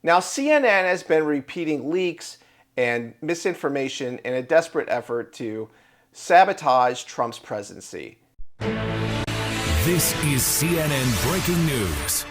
Now, CNN has been repeating leaks and misinformation in a desperate effort to sabotage Trump's presidency. This is CNN Breaking News.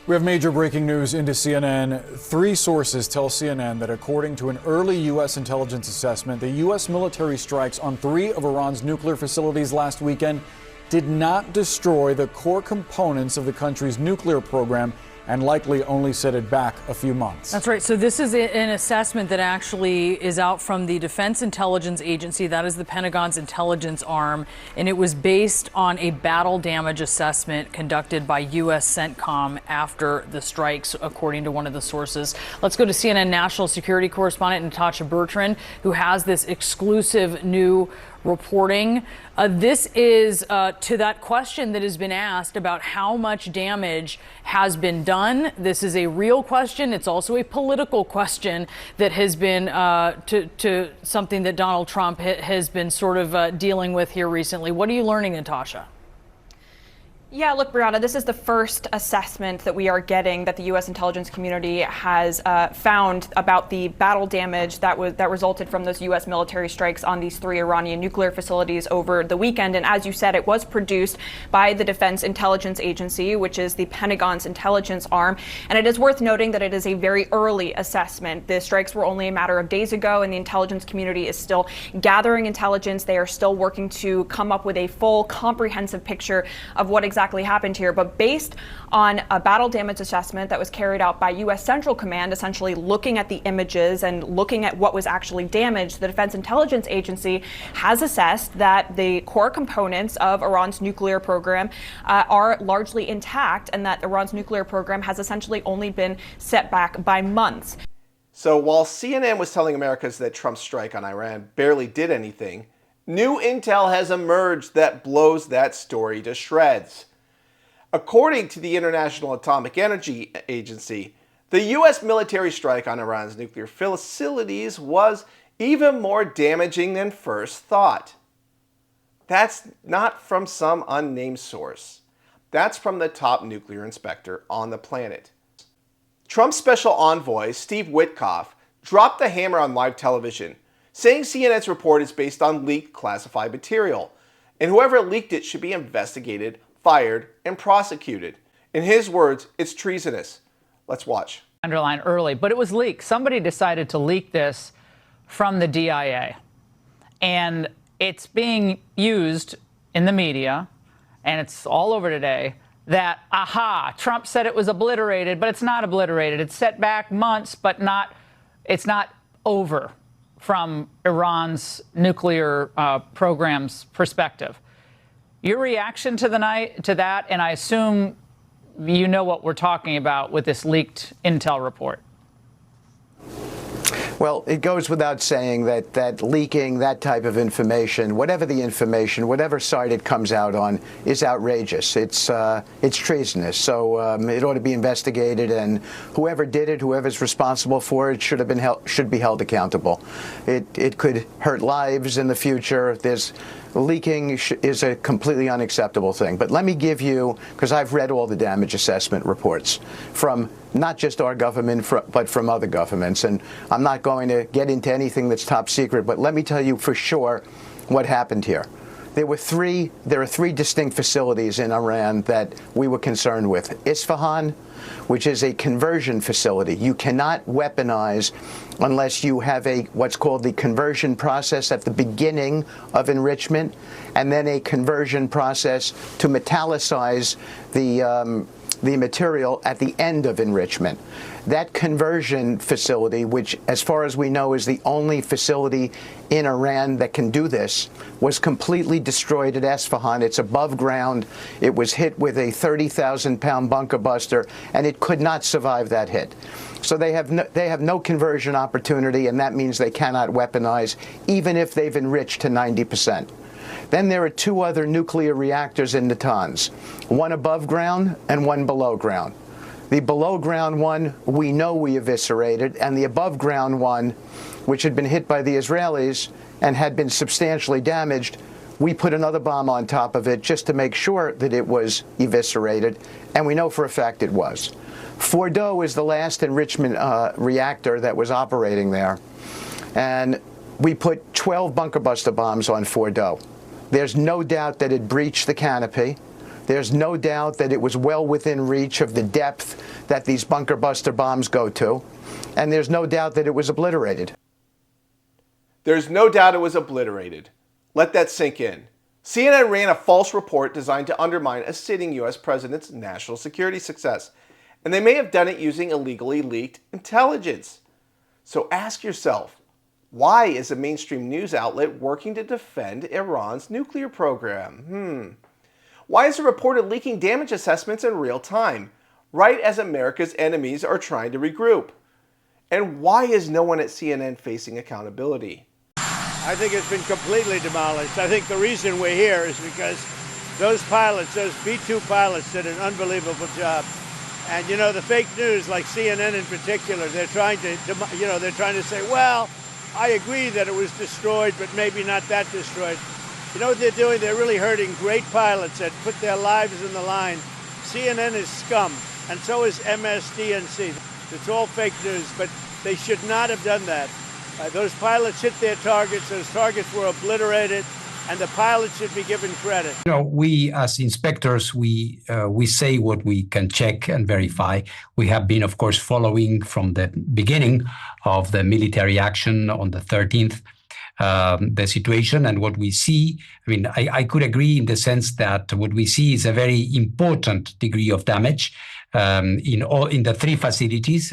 We have major breaking news into CNN. 3 sources tell CNN that according to an early U.S. intelligence assessment, the U.S. military strikes on 3 of Iran's nuclear facilities last weekend did not destroy the core components of the country's nuclear program and likely only set it back a few months. That's right. So this is an assessment that actually is out from the Defense Intelligence Agency. That is the Pentagon's intelligence arm. And it was based on a battle damage assessment conducted by U.S. CENTCOM after the strikes, according to one of the sources. Let's go to CNN national security correspondent Natasha Bertrand, who has this exclusive new reporting. This is to that question that has been asked about how much damage has been done. This is a real question. It's also a political question that has been to something that Donald Trump has been sort of dealing with here recently. What are you learning, Natasha? Yeah, look, Brianna, this is the first assessment that we are getting that the U.S. intelligence community has found about the battle damage that resulted from those U.S. military strikes on these 3 Iranian nuclear facilities over the weekend. And as you said, it was produced by the Defense Intelligence Agency, which is the Pentagon's intelligence arm. And it is worth noting that it is a very early assessment. The strikes were only a matter of days ago, and the intelligence community is still gathering intelligence. They are still working to come up with a full, comprehensive picture of what exactly happened here. But based on a battle damage assessment that was carried out by U.S. Central Command, essentially looking at the images and looking at what was actually damaged, the Defense Intelligence Agency has assessed that the core components of Iran's nuclear program are largely intact, and that Iran's nuclear program has essentially only been set back by months. So while CNN was telling Americans that Trump's strike on Iran barely did anything, new intel has emerged that blows that story to shreds. According to the International Atomic Energy Agency, the U.S. military strike on Iran's nuclear facilities was even more damaging than first thought. That's not from some unnamed source. That's from the top nuclear inspector on the planet. Trump's special envoy, Steve Witkoff, dropped the hammer on live television, saying CNN's report is based on leaked classified material, and whoever leaked it should be investigated, fired, and prosecuted. In his words, it's treasonous. Let's watch. Underline early, but it was leaked. Somebody decided to leak this from the DIA, and it's being used in the media, and it's all over today, that, Trump said it was obliterated, but it's not obliterated. It's set back months, but it's not over from Iran's nuclear program's perspective. Your reaction to that, and I assume you know what we're talking about with this leaked intel report. Well, it goes without saying that leaking that type of information, whatever the information, whatever side it comes out on, is outrageous. It's treasonous. So it ought to be investigated, and whoever did it, whoever's responsible for it, should be held accountable. It could hurt lives in the future. Leaking is a completely unacceptable thing. But let me give you, because I've read all the damage assessment reports from not just our government, but from other governments. And I'm not going to get into anything that's top secret, but let me tell you for sure what happened here. There are 3 distinct facilities in Iran that we were concerned with. Isfahan, which is a conversion facility. You cannot weaponize unless you have what's called the conversion process at the beginning of enrichment, and then a conversion process to metallicize the material at the end of enrichment. That conversion facility, which as far as we know is the only facility in Iran that can do this, was completely destroyed at Isfahan. It's above ground. It was hit with a 30,000-pound bunker buster, and it could not survive that hit. So they have no conversion opportunity, and that means they cannot weaponize, even if they've enriched to 90%. Then there are 2 other nuclear reactors in Natanz, one above ground and one below ground. The below ground one we know we eviscerated, and the above ground one, which had been hit by the Israelis and had been substantially damaged, we put another bomb on top of it just to make sure that it was eviscerated, and we know for a fact it was. Fordo is the last enrichment reactor that was operating there. And we put 12 bunker buster bombs on Fordo. There's no doubt that it breached the canopy. There's no doubt that it was well within reach of the depth that these bunker buster bombs go to. And there's no doubt that it was obliterated. There's no doubt it was obliterated. Let that sink in. CNN ran a false report designed to undermine a sitting U.S. president's national security success, and they may have done it using illegally leaked intelligence. So ask yourself, why is a mainstream news outlet working to defend Iran's nuclear program? Why is the report leaking damage assessments in real time, right as America's enemies are trying to regroup? And why is no one at CNN facing accountability? I think it's been completely demolished. I think the reason we're here is because those pilots, those B-2 pilots, did an unbelievable job. And you know, the fake news, like CNN in particular, they're trying to say, well, I agree that it was destroyed, but maybe not that destroyed. You know what they're doing? They're really hurting great pilots that put their lives in the line. CNN is scum, and so is MSDNC. It's all fake news, but they should not have done that. Those pilots hit their targets. Those targets were obliterated, and the pilots should be given credit. You know, we as inspectors, we say what we can check and verify. We have been, of course, following from the beginning of the military action on the 13th, the situation and what we see. I mean, I could agree in the sense that what we see is a very important degree of damage. In the three facilities,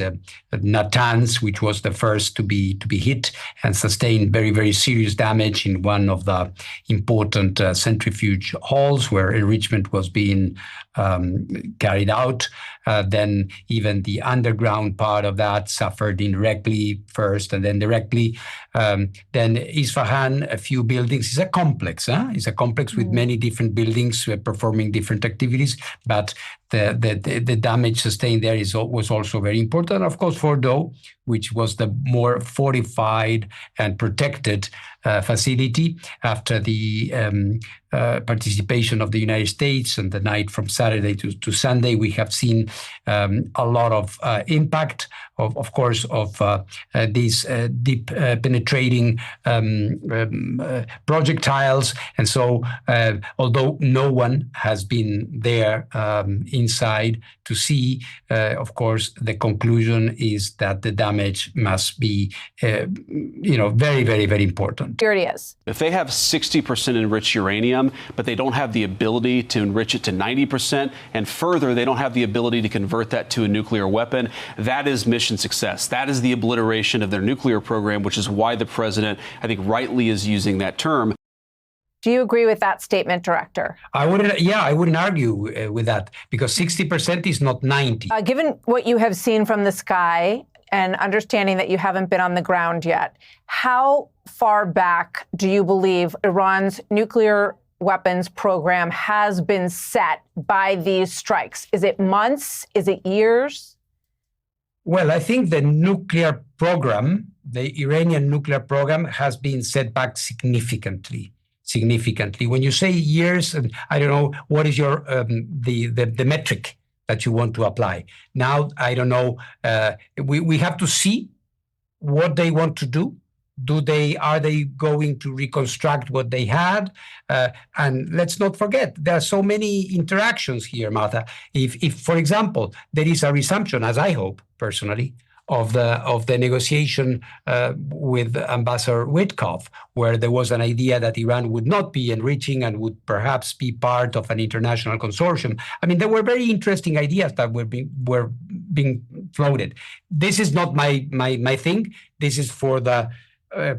Natanz, which was the first to be hit and sustained very, very serious damage in one of the important centrifuge halls where enrichment was being carried out. Then even the underground part of that suffered indirectly first and then directly. Then Isfahan, a few buildings. It's a complex. It's a complex with many different buildings performing different activities, but the damage sustained there was also very important. Of course, Fordo, which was the more fortified and protected facility after the participation of the United States and the night from Saturday to Sunday, we have seen a lot of impact of course, of these deep penetrating projectiles. And so, although no one has been there inside to see, of course, the conclusion is that the damage must be, very, very, very important. Here it is. If they have 60% enriched uranium, but they don't have the ability to enrich it to 90%, and further, they don't have the ability to convert that to a nuclear weapon, that is mission success. That is the obliteration of their nuclear program, which is why the president, I think, rightly is using that term. Do you agree with that statement, Director? I wouldn't argue with that, because 60% is not 90. Given what you have seen from the sky and understanding that you haven't been on the ground yet, how far back do you believe Iran's nuclear weapons program has been set by these strikes? Is it months? Is it years? Well, I think the nuclear program, the Iranian nuclear program, has been set back significantly. When you say years, I don't know what is your the metric that you want to apply. Now, I don't know. We have to see what they want to do. Are they going to reconstruct what they had? And let's not forget, there are so many interactions here, Martha. If, for example, there is a resumption, as I hope personally, of the negotiation with Ambassador Witkoff, where there was an idea that Iran would not be enriching and would perhaps be part of an international consortium. I mean, there were very interesting ideas that were being floated. This is not my thing. This is for the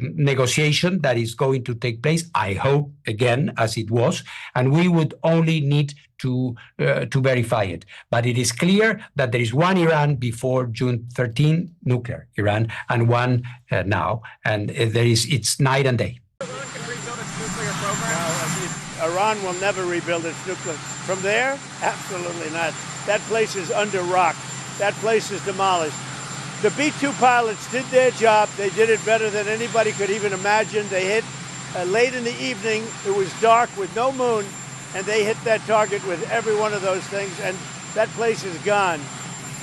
negotiation that is going to take place, I hope, again, as it was, and we would only need to verify it. But it is clear that there is one Iran before June 13, nuclear Iran, and one now, and it's night and day. Iran can rebuild its nuclear program? Iran will never rebuild its nuclear. From there? Absolutely not. That place is under rock. That place is demolished. The B-2 pilots did their job. They did it better than anybody could even imagine. They hit late in the evening. It was dark with no moon, and they hit that target with every one of those things, and that place is gone.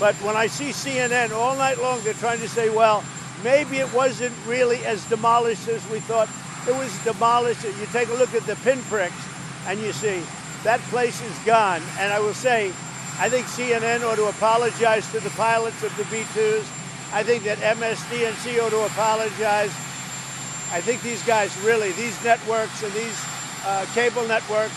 But when I see CNN all night long, they're trying to say, well, maybe it wasn't really as demolished as we thought. It was demolished. You take a look at the pinpricks, and you see that place is gone. And I will say, I think CNN ought to apologize to the pilots of the B-2s. I think that MSDNC ought to apologize. I think these guys really, these networks and these cable networks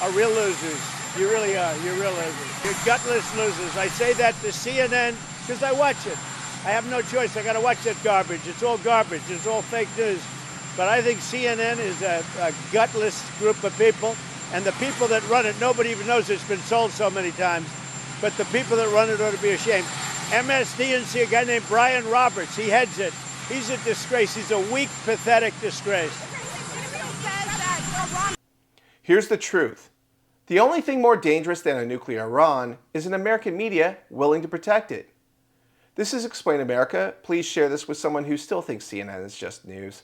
are real losers. You really are. You're real losers. You're gutless losers. I say that to CNN because I watch it. I have no choice. I got to watch that garbage. It's all garbage. It's all fake news. But I think CNN is a gutless group of people. And the people that run it, nobody even knows it's been sold so many times. But the people that run it ought to be ashamed. MSDNC, a guy named Brian Roberts, he heads it. He's a disgrace. He's a weak, pathetic disgrace. Here's the truth. The only thing more dangerous than a nuclear Iran is an American media willing to protect it. This is Explain America. Please share this with someone who still thinks CNN is just news.